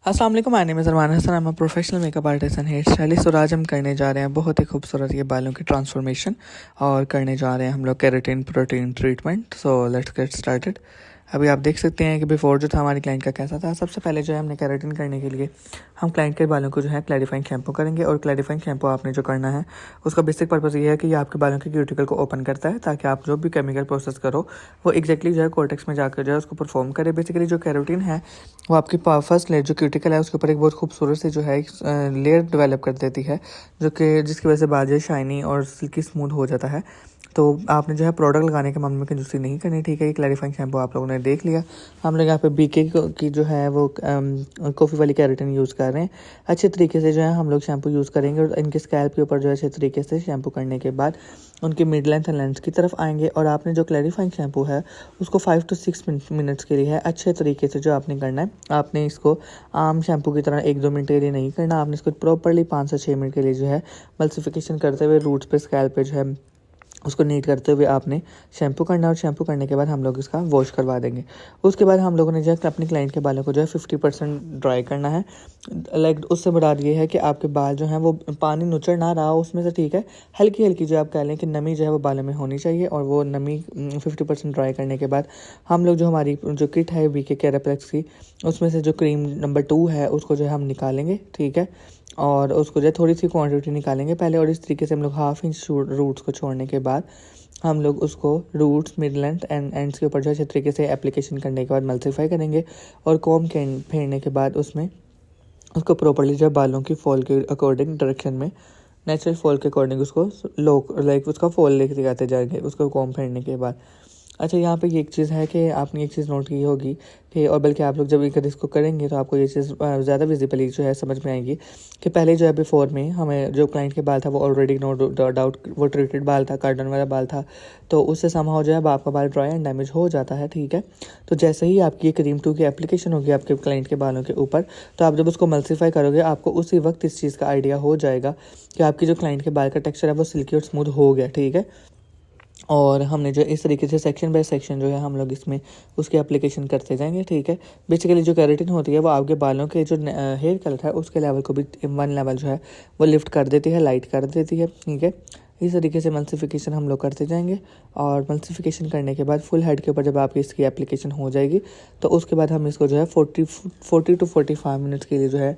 अस्सलाम वालेकुम, my name is Arman Hasan. I am a professional makeup artist and hair stylist. और आज हम करने जा रहे हैं बहुत ही खूबसूरत ये बालों की ट्रांसफॉर्मेशन और करने जा रहे हैं हम लोग keratin protein treatment. So let's get started. अभी आप देख सकते हैं कि बिफोर जो था हमारी क्लाइंट का कैसा था। सबसे पहले जो है हमने केराटिन करने के लिए हम क्लाइंट के बालों को जो है क्लैरिफाइंग शैम्पू करेंगे। और क्लैरिफाइंग शैम्पू आपने जो करना है उसका बेसिक पर्पज़ ये है कि ये आपके बालों के क्यूटिकल को ओपन करता है ताकि आप जो भी केमिकल प्रोसेस करो वो एग्जैक्टली जो है कोर्टेक्स में जाकर जो है उसको परफॉर्म करे। बेसिकली जो केराटिन है वो आपकी फर्स्ट लेयर जो क्यूटिकल है उसके ऊपर एक बहुत खूबसूरत से जो है लेयर डेवलप कर देती है जो कि जिसकी वजह से बाल जो शाइनी और सिल्की स्मूथ हो जाता है। तो आपने जो है प्रोडक्ट लगाने के मामले में कंजूसी नहीं करनी, ठीक है। ये क्लैरिफाइंग शैम्पू आप लोगों ने देख लिया। हम लोग यहाँ पे बीके की जो है वो कॉफ़ी वाली केराटिन यूज़ कर रहे हैं। अच्छे तरीके से जो है हम लोग शैम्पू यूज़ करेंगे और इनके स्कैल्प के ऊपर जो है अच्छे तरीके से शैम्पू करने के बाद उनकी मिड लेंथ एंड लेंथ की तरफ आएंगे। और आपने जो क्लैरिफाइंग शैम्पू है उसको 5 to 6 मिनट्स के लिए है अच्छे तरीके से जो आपने करना है। आपने इसको आम शैम्पू की तरह 1-2 मिनट के लिए नहीं करना। आपने इसको प्रॉपरली 5 से 6 मिनट के लिए जो है मल्सिफिकेशन करते हुए रूट्स पे स्कैल्प पे जो है उसको नीट करते हुए आपने शैम्पू करना है। और शैम्पू करने के बाद हम लोग इसका वॉश करवा देंगे। उसके बाद हम लोगों ने जो है अपने क्लाइंट के बालों को जो है 50% ड्राई करना है। लाइक उससे मुराद ये है कि आपके बाल जो हैं वो पानी नुचड़ ना रहा हो उसमें से, ठीक है। हल्की हल्की जो आप कह लें कि नमी जो है वो बालों में होनी चाहिए। और वो नमी 50% ड्राई करने के बाद हम लोग जो हमारी जो किट है बीके कैराप्लेक्स की उसमें से जो क्रीम नंबर 2 है उसको जो है हम निकालेंगे, ठीक है। और उसको जो है थोड़ी सी क्वांटिटी निकालेंगे पहले। और इस तरीके से हम लोग 1/2 इंच रूट्स को छोड़ने के बाद हम लोग उसको roots mid length and ends के ऊपर जो अच्छे तरीके से एप्लीकेशन करने के बाद मल्सीफाई करेंगे। और कॉम के फेरने के बाद उसमें उसको प्रॉपर्ली जो बालों की फॉल के अकॉर्डिंग डायरेक्शन में नेचुरल फॉल के अकॉर्डिंग उसको लाइक उसका फॉल लेके आते जाएंगे उसको कॉम फेरने के बाद। अच्छा, यहाँ पे ये एक चीज़ है कि आपने एक चीज़ नोट की होगी कि और बल्कि आप लोग जब एक इसको करेंगे तो आपको ये चीज़ ज़्यादा विजिबली जो है समझ में आएगी कि पहले जो है बिफोर में हमें जो क्लाइंट के बाल था वो ऑलरेडी नो डाउट वो ट्रीटेड बाल था, कार्डन वाला बाल था। तो उससे समहाउ जो है आपका बाल ड्राई एंड डैमेज हो जाता है, ठीक है। तो जैसे ही आपकी ये क्रीम 2 की एप्लीकेशन होगी आपके क्लाइंट के बालों के ऊपर, तो आप जब उसको मल्सीफाई करोगे आपको उसी वक्त इस चीज़ का आइडिया हो जाएगा कि आपकी जो क्लाइंट के बाल का टेक्स्चर है वो सिल्की और स्मूथ हो गया, ठीक है। और हमने जो इस तरीके से सेक्शन बाय सेक्शन जो है हम लोग इसमें उसकी एप्लीकेशन करते जाएंगे, ठीक है। बेसिकली जो केराटिन होती है वो आपके बालों के जो हेयर कलर है उसके लेवल को भी 1 लेवल जो है वो लिफ्ट कर देती है, लाइट कर देती है, ठीक है। इस तरीके से मल्सिफिकेशन हम लोग करते जाएंगे। और मल्सिफिकेशन करने के बाद फुल हेड के ऊपर जब आपकी इसकी एप्लीकेशन हो जाएगी तो उसके बाद हम इसको जो है 40 to 45 मिनट्स के लिए जो है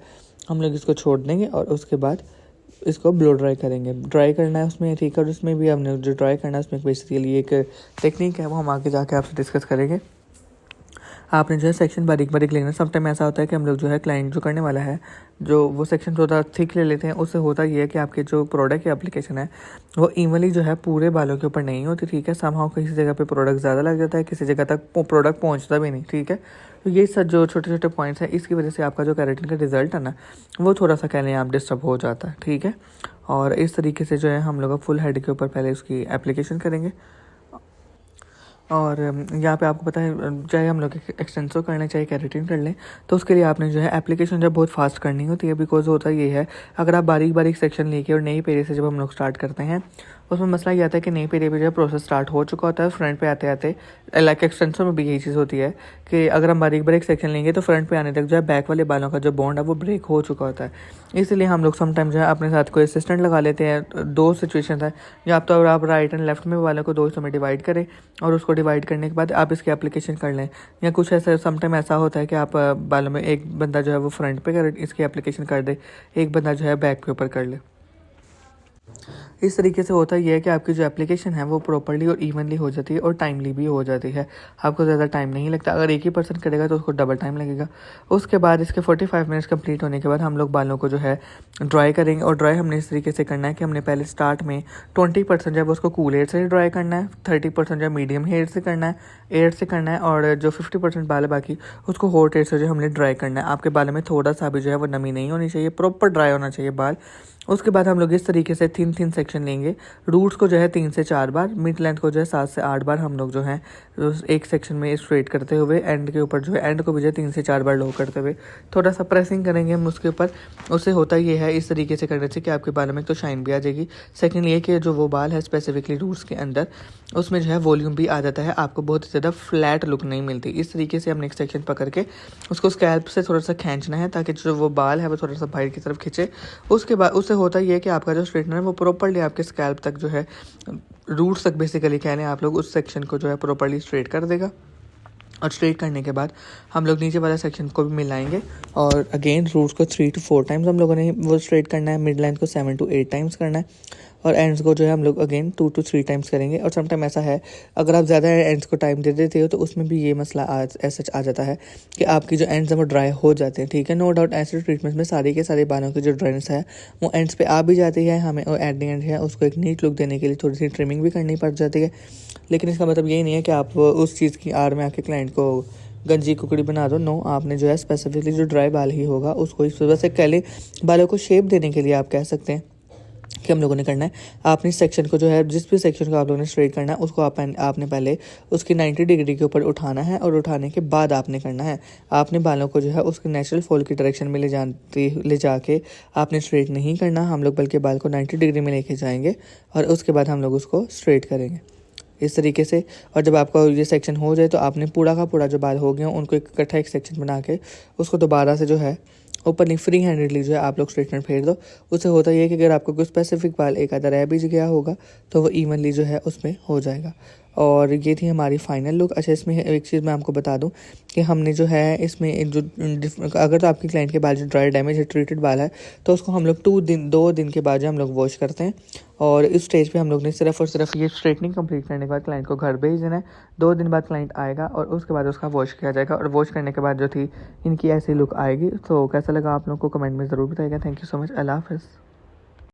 हम लोग इसको छोड़ देंगे। और उसके बाद इसको ब्लो ड्राई करेंगे। ड्राई करना है उसमें, ठीक है। और उसमें भी हमने जो ड्राई करना है उसमें बेसिकली एक टेक्निक है वो हम आगे जाके आपसे डिस्कस करेंगे। आपने जो है सेक्शन बारीक बारीक लेना। सब टाइम ऐसा होता है कि हम लोग जो है क्लाइंट जो करने वाला है जो वो सेक्शन थोड़ा थिक ले लेते हैं। उससे होता ये है कि आपके जो प्रोडक्ट की एप्लीकेशन है वो इवनली जो है पूरे बालों के ऊपर नहीं होती, ठीक है। समहाउ किसी जगह पे प्रोडक्ट ज़्यादा लग जाता है, किसी जगह तक प्रोडक्ट पहुंचता भी नहीं, ठीक है। तो ये सब जो छोटे छोटे पॉइंट्स हैं इसकी वजह से आपका जो केराटिन का रिजल्ट है ना वो थोड़ा सा कह लें आप डिस्टर्ब हो जाता है, ठीक है। और इस तरीके से जो है हम लोग फुल हेड के ऊपर पहले उसकी एप्लीकेशन करेंगे। और यहाँ पे आपको पता है चाहे हम लोग एक्सटेंसो कर लें चाहे केराटिन कर लें तो उसके लिए आपने जो है एप्लीकेशन जब बहुत फास्ट करनी होती है। बिकॉज होता ये है अगर आप बारीक बारीक सेक्शन लेके और नई पेरे से जब हम लोग स्टार्ट करते हैं उसमें मसला ये आता है कि नई पेरे पे जो है प्रोसेस स्टार्ट हो चुका होता है। फ्रंट पे आते आते लाइक एक्सटेंसो में भी यही चीज़ होती है कि अगर हम बारीक बारीक सेक्शन लेंगे तो फ्रंट पे आने तक जो है बैक वाले बालों का जो बॉन्ड है वो ब्रेक हो चुका होता है। इसलिए हम लोग समटाइम जो है अपने साथ कोई असिस्टेंट लगा लेते हैं। 2 सिचुएशन है, या तो आप राइट एंड लेफ्ट में बालों को 2 हिस्सों में डिवाइड करें और उसको डिवाइड करने के बाद आप इसकी एप्लीकेशन कर लें। या कुछ ऐसा समटाइम ऐसा होता है कि आप बालों में एक बंदा जो है वो फ्रंट पे कर इसकी एप्लीकेशन कर दे, एक बंदा जो है बैक के ऊपर कर ले। इस तरीके से होता यह है कि आपकी जो एप्लीकेशन है वो प्रॉपर्ली और इवनली हो जाती है और टाइमली भी हो जाती है। आपको ज़्यादा टाइम नहीं लगता। अगर एक ही पर्सन करेगा तो उसको डबल टाइम लगेगा। उसके बाद इसके 45 मिनट्स कंप्लीट होने के बाद हम लोग बालों को जो है ड्राई करेंगे। और ड्राई हमने इस तरीके से करना है कि हमने पहले स्टार्ट में 20% जब उसको कूल एयर से ड्राई करना है, 30% जो मीडियम हेयर से करना है, एयर से करना है, और जो 50% बाल है बाकी उसको हॉट एयर से जो हमने ड्राई करना है। आपके बालों में थोड़ा सा भी जो है वो नमी नहीं होनी चाहिए, प्रॉपर ड्राई होना चाहिए बाल। उसके बाद हम लोग इस तरीके से थिन सेक्शन लेंगे। रूट्स को जो है 3 से 4 बार, मिड लेंथ को जो है 7 से 8 बार हम लोग जो है एक सेक्शन में स्ट्रेट करते हुए एंड के ऊपर जो है एंड को भी जो है 3 से 4 बार लो करते हुए थोड़ा सा प्रेसिंग करेंगे हम उसके ऊपर। उससे होता ये है इस तरीके से करने से कि आपके बालों में तो शाइन भी आ जाएगी। सेकेंड ये कि जो वो बाल है स्पेसिफिकली रूट्स के अंदर, उसमें जो है वॉल्यूम भी आ जाता है, आपको बहुत ज़्यादा फ्लैट लुक नहीं मिलती। इस तरीके से हमने एक सेक्शन पकड़ के उसको स्कैल्प से थोड़ा सा खींचना है ताकि जो वो बाल है वो थोड़ा सा बाहर की तरफ खींचे। उसके बाद उससे होता ये है कि आपका जो स्ट्रेटनर है वो प्रॉपर्ली आपके स्कैल्प तक जो है रूट्स तक बेसिकली कहने आप लोग उस सेक्शन को जो है प्रॉपर्ली स्ट्रेट कर देगा। और स्ट्रेट करने के बाद हम लोग नीचे वाला सेक्शन को भी मिलाएंगे और अगेन रूट्स को 3 to 4 टाइम्स हम लोगों ने वो स्ट्रेट करना है, मिड लेंथ को 7 to 8 टाइम्स करना है और एंड्स को जो है हम लोग अगेन 2 to 3 टाइम्स करेंगे। और समटाइम ऐसा है अगर आप ज़्यादा एंड्स को टाइम दे देते हो तो उसमें भी ये मसला ऐसा आ जाता है कि आपकी जो एंड्स हैं वो ड्राई हो जाते हैं। ठीक है, नो डाउट ऐसे ट्रीटमेंट में सारे के सारे बालों की जो ड्राइनेस है वो एंड्स पे आ भी जाती है। हमें एट द एंड है उसको एक नीट लुक देने के लिए थोड़ी सी ट्रिमिंग भी करनी पड़ जाती है, लेकिन इसका मतलब यही नहीं है कि आप उस चीज़ की आड़ में आके क्लाइंट को गंजी कुकड़ी बना दो। नो, आपने जो है स्पेसिफिकली जो ड्राई बाल ही होगा उसको इस वजह से कैले बालों को शेप देने के लिए आप कह सकते हैं कि हम लोगों ने करना है। आपने इस सेक्शन को जो है जिस भी सेक्शन को आप लोगों ने स्ट्रेट करना है उसको आपने पहले उसकी 90 डिग्री के ऊपर उठाना है और उठाने के बाद आपने करना है। आपने बालों को जो है उसके नेचुरल फॉल की डायरेक्शन में ले जाके आपने स्ट्रेट नहीं करना हम लोग, बल्कि बाल को 90 डिग्री में लेके जाएंगे और उसके बाद हम लोग उसको स्ट्रेट करेंगे इस तरीके से। और जब आपका ये सेक्शन हो जाए तो आपने पूरा का पूरा जो बाल हो गया उनको इकट्ठा एक सेक्शन बना के उसको दोबारा से जो है ऊपर नहीं फ्री हैंडेडली जो है आप लोग स्ट्रेटनर फेर दो। उससे होता ये है कि अगर आपको कोई स्पेसिफिक बाल एक आधा रह भी गया होगा तो वो इवनली जो है उसमें हो जाएगा। और ये थी हमारी फाइनल लुक। अच्छा, इसमें एक चीज़ मैं आपको बता दूं कि हमने जो है इसमें जो अगर तो आपके क्लाइंट के बाल जो ड्राई डैमेज है ट्रीटेड बाल है तो उसको हम लोग 2 दिन के बाद जो हम लोग वॉश करते हैं और इस स्टेज पे हम लोग ने सिर्फ और सिर्फ ये स्ट्रेटनिंग कंप्लीट करने के बाद क्लाइंट को घर भेज देना है। 2 दिन बाद क्लाइंट आएगा और उसके बाद उसका वॉश किया जाएगा और वॉश करने के बाद जो थी इनकी ऐसी लुक आएगी। तो कैसा लगा आप लोगों को कमेंट में ज़रूर बताइएगा। Thank you so much. Allah हाफ़िज़।